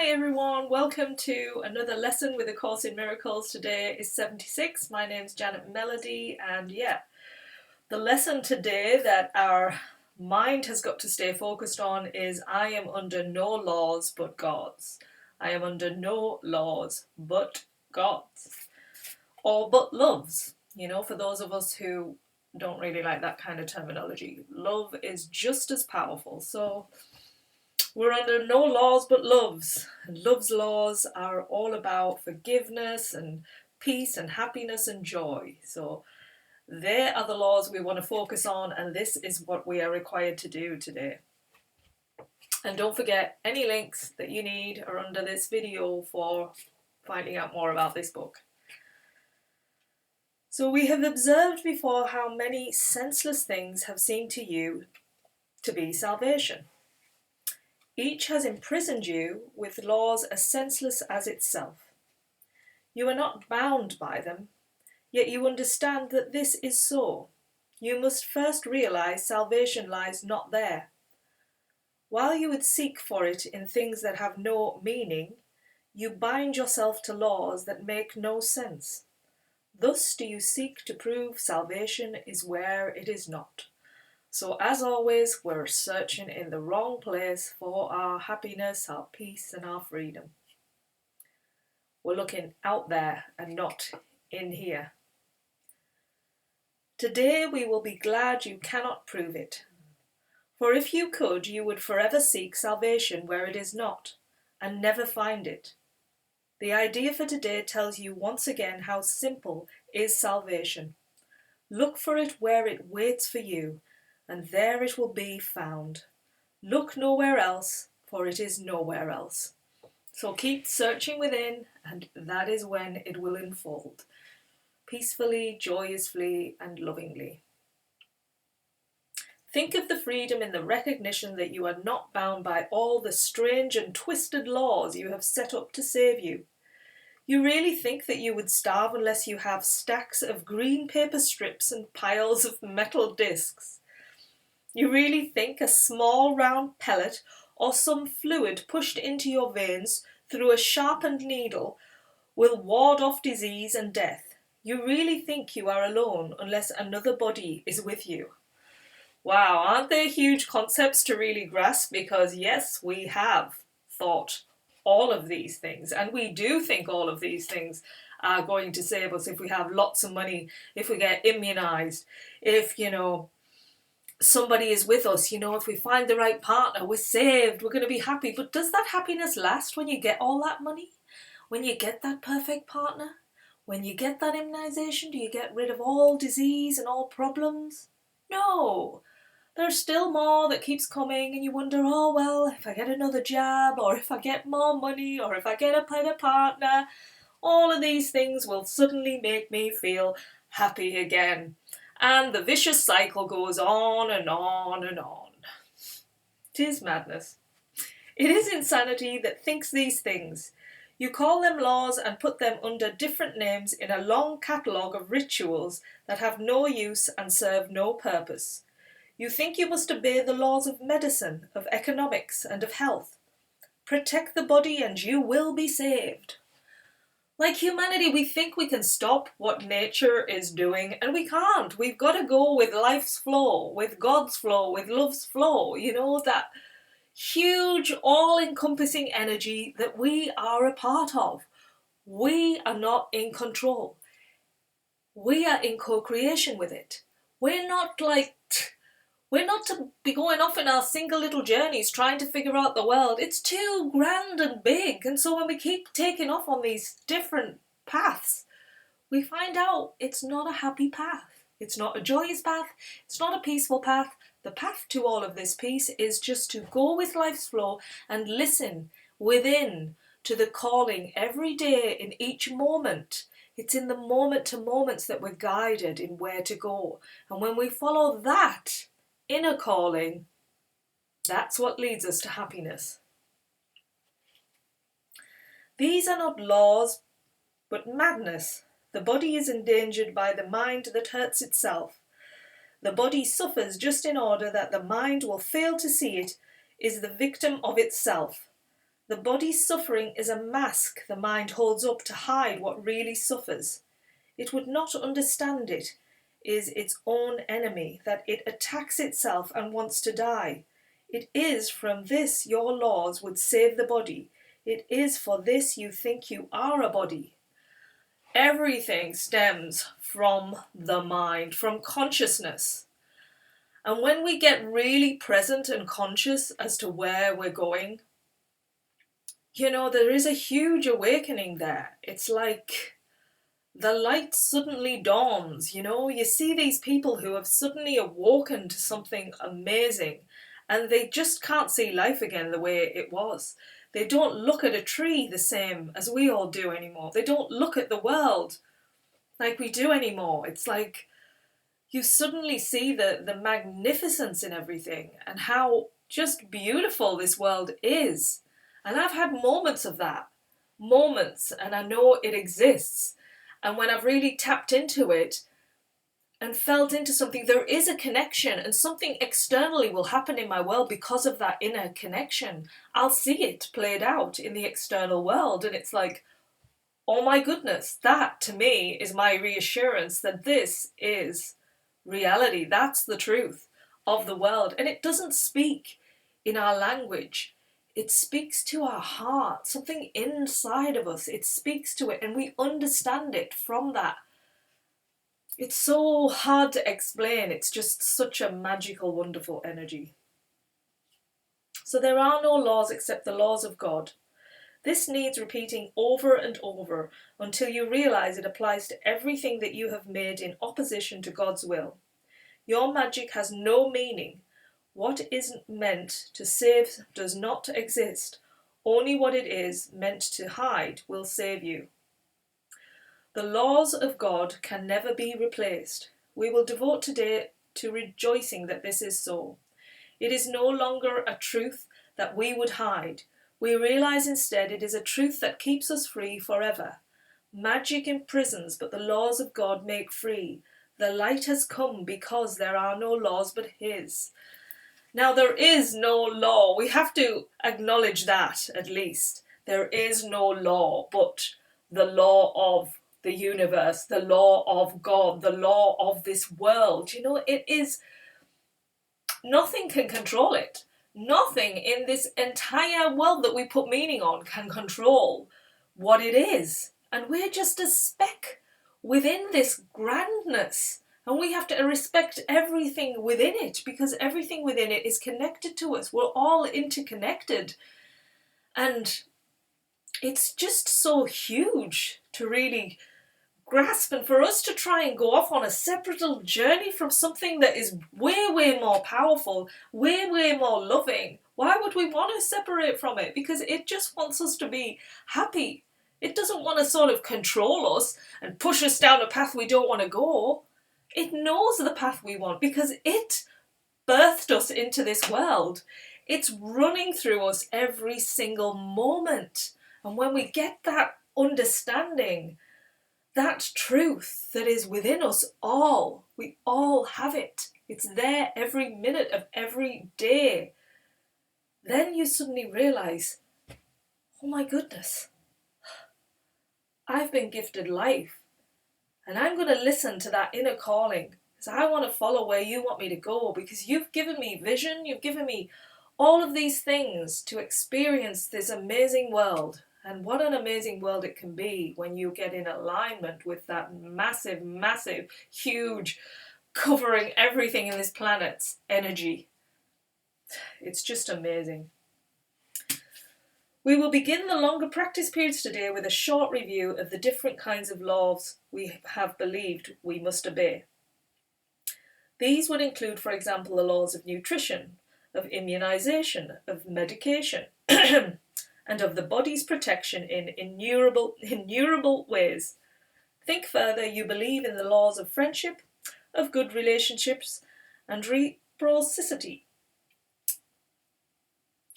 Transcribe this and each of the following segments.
Hi everyone, welcome to another lesson with A Course in Miracles. Today is 76. My name's Janet Melody, and the lesson today that our mind has got to stay focused on is I am under no laws but God's. I am under no laws but God's. Or but love's, for those of us who don't really like that kind of terminology. Love is just as powerful. So we're under no laws but love's. And love's laws are all about forgiveness and peace and happiness and joy. So they are the laws we want to focus on, and this is what we are required to do today. And don't forget, any links that you need are under this video for finding out more about this book. So we have observed before how many senseless things have seemed to you to be salvation. Each has imprisoned you with laws as senseless as itself. You are not bound by them, yet you understand that this is so. You must first realize salvation lies not there. While you would seek for it in things that have no meaning, you bind yourself to laws that make no sense. Thus do you seek to prove salvation is where it is not. So as always, we're searching in the wrong place for our happiness, our peace and our freedom. We're looking out there and not in here. Today we will be glad you cannot prove it. For if you could, you would forever seek salvation where it is not, and never find it. The idea for today tells you once again how simple is salvation. Look for it where it waits for you, and there it will be found. Look nowhere else, for it is nowhere else. So keep searching within, and that is when it will unfold, peacefully, joyously, and lovingly. Think of the freedom in the recognition that you are not bound by all the strange and twisted laws you have set up to save you. You really think that you would starve unless you have stacks of green paper strips and piles of metal discs? You really think a small round pellet or some fluid pushed into your veins through a sharpened needle will ward off disease and death? You really think you are alone unless another body is with you? Wow, aren't they huge concepts to really grasp? Because yes, we have thought all of these things, and we do think all of these things are going to save us if we have lots of money, if we get immunized, if, somebody is with us, if we find the right partner, we're saved, we're going to be happy. But does that happiness last when you get all that money? When you get that perfect partner? When you get that immunization, do you get rid of all disease and all problems? No. There's still more that keeps coming, and you wonder, oh well, if I get another job, or if I get more money, or if I get a better partner, all of these things will suddenly make me feel happy again. And the vicious cycle goes on and on and on. 'Tis madness. It is insanity that thinks these things. You call them laws and put them under different names in a long catalogue of rituals that have no use and serve no purpose. You think you must obey the laws of medicine, of economics, and of health. Protect the body and you will be saved. Like humanity, we think we can stop what nature is doing, and we can't. We've got to go with life's flow, with God's flow, with love's flow, that huge, all-encompassing energy that we are a part of. We are not in control. We are in co-creation with it. We're not to be going off in our single little journeys trying to figure out the world. It's too grand and big. And so when we keep taking off on these different paths, we find out it's not a happy path. It's not a joyous path. It's not a peaceful path. The path to all of this peace is just to go with life's flow and listen within to the calling every day in each moment. It's in the moment to moments that we're guided in where to go. And when we follow that inner calling, that's what leads us to happiness. These are not laws, but madness. The body is endangered by the mind that hurts itself. The body suffers just in order that the mind will fail to see it is the victim of itself. The body's suffering is a mask the mind holds up to hide what really suffers. It would not understand it is its own enemy, that it attacks itself and wants to die. It is from this your laws would save the body. It is for this you think you are a body. Everything stems from the mind, from consciousness. And when we get really present and conscious as to where we're going, there is a huge awakening there. It's like the light suddenly dawns, You see these people who have suddenly awoken to something amazing and they just can't see life again the way it was. They don't look at a tree the same as we all do anymore. They don't look at the world like we do anymore. It's like you suddenly see the magnificence in everything and how just beautiful this world is. And I've had moments of that. Moments, and I know it exists. And when I've really tapped into it and felt into something, there is a connection, and something externally will happen in my world because of that inner connection. I'll see it played out in the external world, and it's like, oh my goodness, that to me is my reassurance that this is reality. That's the truth of the world. And it doesn't speak in our language. It speaks to our heart, something inside of us. It speaks to it and we understand it from that. It's so hard to explain. It's just such a magical, wonderful energy. So there are no laws except the laws of God. This needs repeating over and over until you realize it applies to everything that you have made in opposition to God's will. Your magic has no meaning. What isn't meant to save does not exist. Only what it is meant to hide will save you. The laws of God can never be replaced. We will devote today to rejoicing that this is so. It is no longer a truth that we would hide. We realize instead it is a truth that keeps us free forever. Magic imprisons, but the laws of God make free. The light has come because there are no laws but His. Now there is no law. We have to acknowledge that at least. There is no law but the law of the universe, the law of God, the law of this world. It is, nothing can control it. Nothing in this entire world that we put meaning on can control what it is. And we're just a speck within this grandness. And we have to respect everything within it because everything within it is connected to us. We're all interconnected. And it's just so huge to really grasp, and for us to try and go off on a separate little journey from something that is way, way more powerful, way, way more loving. Why would we want to separate from it? Because it just wants us to be happy. It doesn't want to sort of control us and push us down a path we don't want to go. It knows the path we want because it birthed us into this world. It's running through us every single moment. And when we get that understanding, that truth that is within us all, we all have it. It's there every minute of every day. Then you suddenly realize, oh my goodness, I've been gifted life. And I'm going to listen to that inner calling because I want to follow where you want me to go, because you've given me vision, you've given me all of these things to experience this amazing world. And what an amazing world it can be when you get in alignment with that massive, massive, huge, covering everything in this planet's energy. It's just amazing. We will begin the longer practice periods today with a short review of the different kinds of laws we have believed we must obey. These would include, for example, the laws of nutrition, of immunization, of medication, and of the body's protection in innumerable ways. Think further, you believe in the laws of friendship, of good relationships, and reciprocity.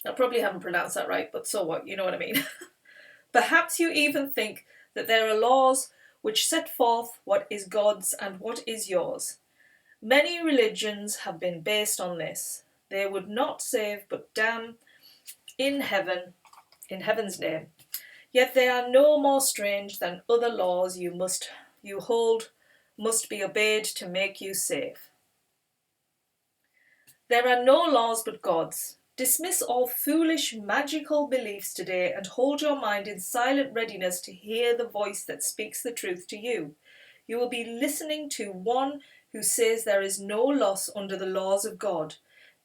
I probably haven't pronounced that right, but so what, you know what I mean. Perhaps you even think that there are laws which set forth what is God's and what is yours. Many religions have been based on this. They would not save but damn in heaven in heaven's name. Yet they are no more strange than other laws you hold must be obeyed to make you safe. There are no laws but God's. Dismiss all foolish, magical beliefs today and hold your mind in silent readiness to hear the voice that speaks the truth to you. You will be listening to one who says there is no loss under the laws of God.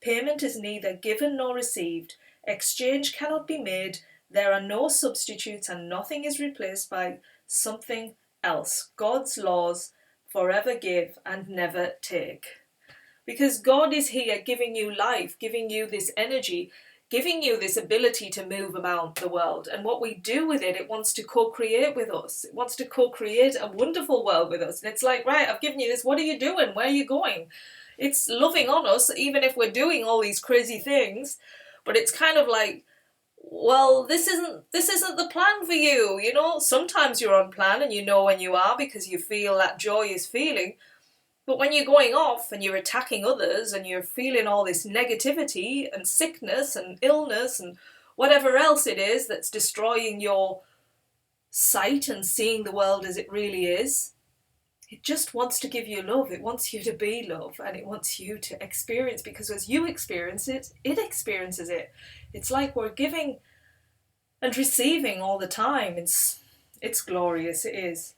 Payment is neither given nor received. Exchange cannot be made. There are no substitutes and nothing is replaced by something else. God's laws forever give and never take. Because God is here giving you life, giving you this energy, giving you this ability to move about the world. And what we do with it, it wants to co-create with us. It wants to co-create a wonderful world with us. And it's like, right, I've given you this. What are you doing? Where are you going? It's loving on us, even if we're doing all these crazy things. But it's kind of like, well, this isn't the plan for you. You know, sometimes you're on plan and you know when you are because you feel that joyous feeling. But when you're going off and you're attacking others and you're feeling all this negativity and sickness and illness and whatever else it is that's destroying your sight and seeing the world as it really is, it just wants to give you love. It wants you to be love and it wants you to experience, because as you experience it, it experiences it. It's like we're giving and receiving all the time. It's glorious, it is.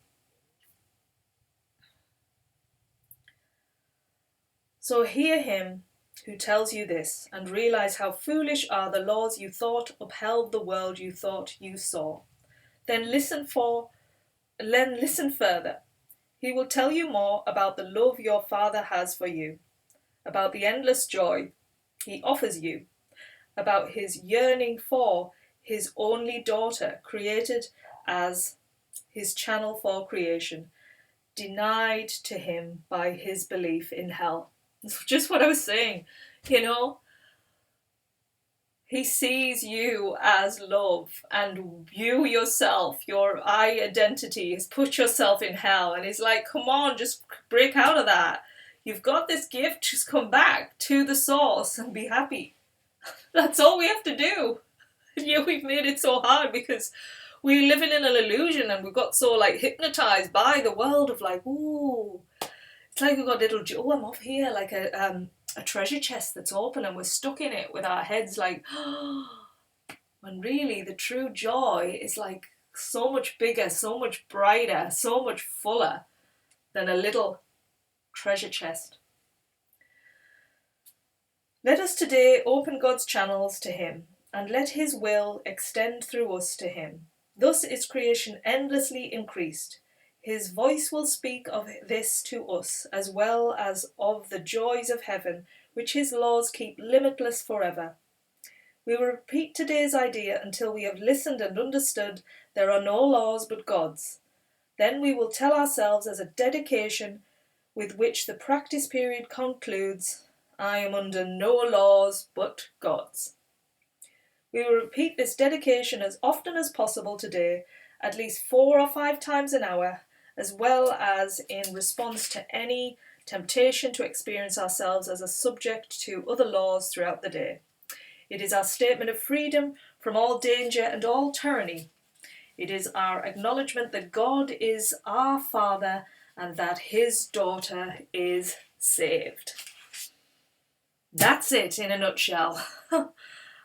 So hear him who tells you this, and realize how foolish are the laws you thought upheld the world you thought you saw. Then listen further. He will tell you more about the love your Father has for you, about the endless joy he offers you, about his yearning for his only daughter, created as his channel for creation, denied to him by his belief in hell. It's just what I was saying, you know. He sees you as love, and you yourself, your I identity, has put yourself in hell, and he's like, come on, just break out of that. You've got this gift, just come back to the source and be happy. That's all we have to do. And yeah, we've made it so hard because we're living in an illusion and we've got so like hypnotized by the world of like, ooh, it's like we've got a little, oh, I'm off here, like a treasure chest that's open and we're stuck in it with our heads like, oh, when really the true joy is like so much bigger, so much brighter, so much fuller than a little treasure chest. Let us today open God's channels to him and let his will extend through us to him. Thus is creation endlessly increased. His voice will speak of this to us, as well as of the joys of heaven, which his laws keep limitless forever. We will repeat today's idea until we have listened and understood there are no laws but God's. Then we will tell ourselves as a dedication with which the practice period concludes, I am under no laws but God's. We will repeat this dedication as often as possible today, at least 4 or 5 times an hour, as well as in response to any temptation to experience ourselves as a subject to other laws throughout the day. It is our statement of freedom from all danger and all tyranny. It is our acknowledgement that God is our Father and that his daughter is saved. That's it in a nutshell.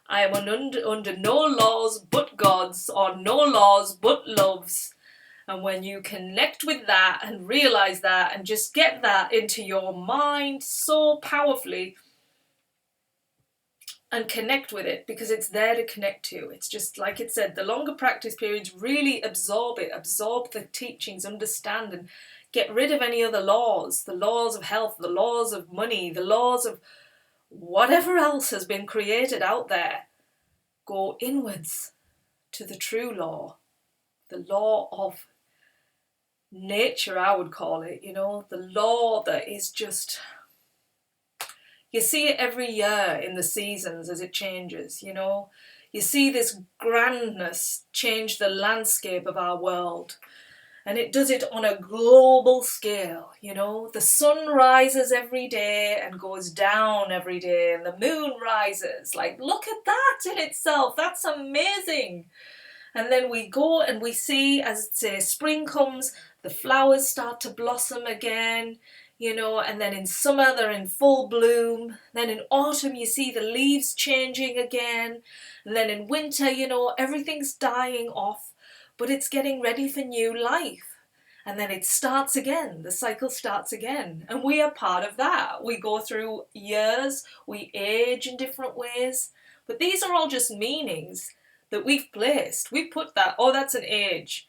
I am under no laws but God's, or no laws but love's. And when you connect with that and realize that and just get that into your mind so powerfully and connect with it, because it's there to connect to. It's just like it said, the longer practice periods really absorb it, absorb the teachings, understand and get rid of any other laws, the laws of health, the laws of money, the laws of whatever else has been created out there. Go inwards to the true law, the law of nature, I would call it, you know, the law that is just, you see it every year in the seasons as it changes, you know. You see this grandness change the landscape of our world. And it does it on a global scale, you know. The sun rises every day and goes down every day, and the moon rises. Like, look at that in itself. That's amazing. And then we go and we see, as say spring comes, the flowers start to blossom again, you know, and then in summer they're in full bloom. Then in autumn you see the leaves changing again. And then in winter, you know, everything's dying off, but it's getting ready for new life. And then it starts again, the cycle starts again. And we are part of that. We go through years, we age in different ways. But these are all just meanings that we've placed. We put that, oh, that's an age.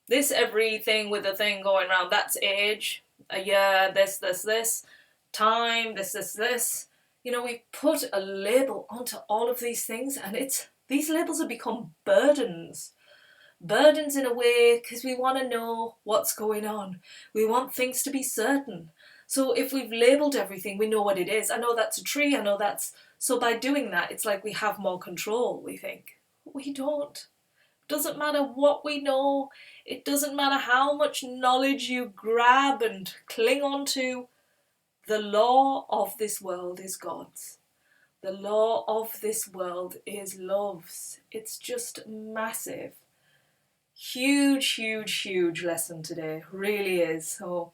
This everything with a thing going around, that's age. A year, this. Time, this. You know, we put a label onto all of these things, and these labels have become burdens. Burdens in a way because we want to know what's going on. We want things to be certain. So if we've labelled everything, we know what it is. I know that's a tree, I know that's... So by doing that, it's like we have more control, we think. We don't. Doesn't matter what we know. It doesn't matter how much knowledge you grab and cling on to. The law of this world is God's. The law of this world is love's. It's just massive. Huge lesson today. Really is. So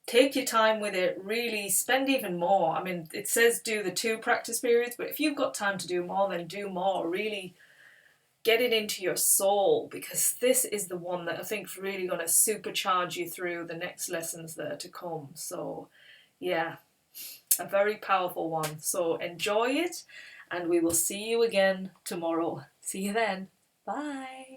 take your time with it. Really spend even more. I mean, it says do the 2 practice periods, but if you've got time to do more, then do more. Really get it into your soul, because this is the one that I think is really going to supercharge you through the next lessons that are to come. So yeah, a very powerful one. So enjoy it, and we will see you again tomorrow. See you then. Bye.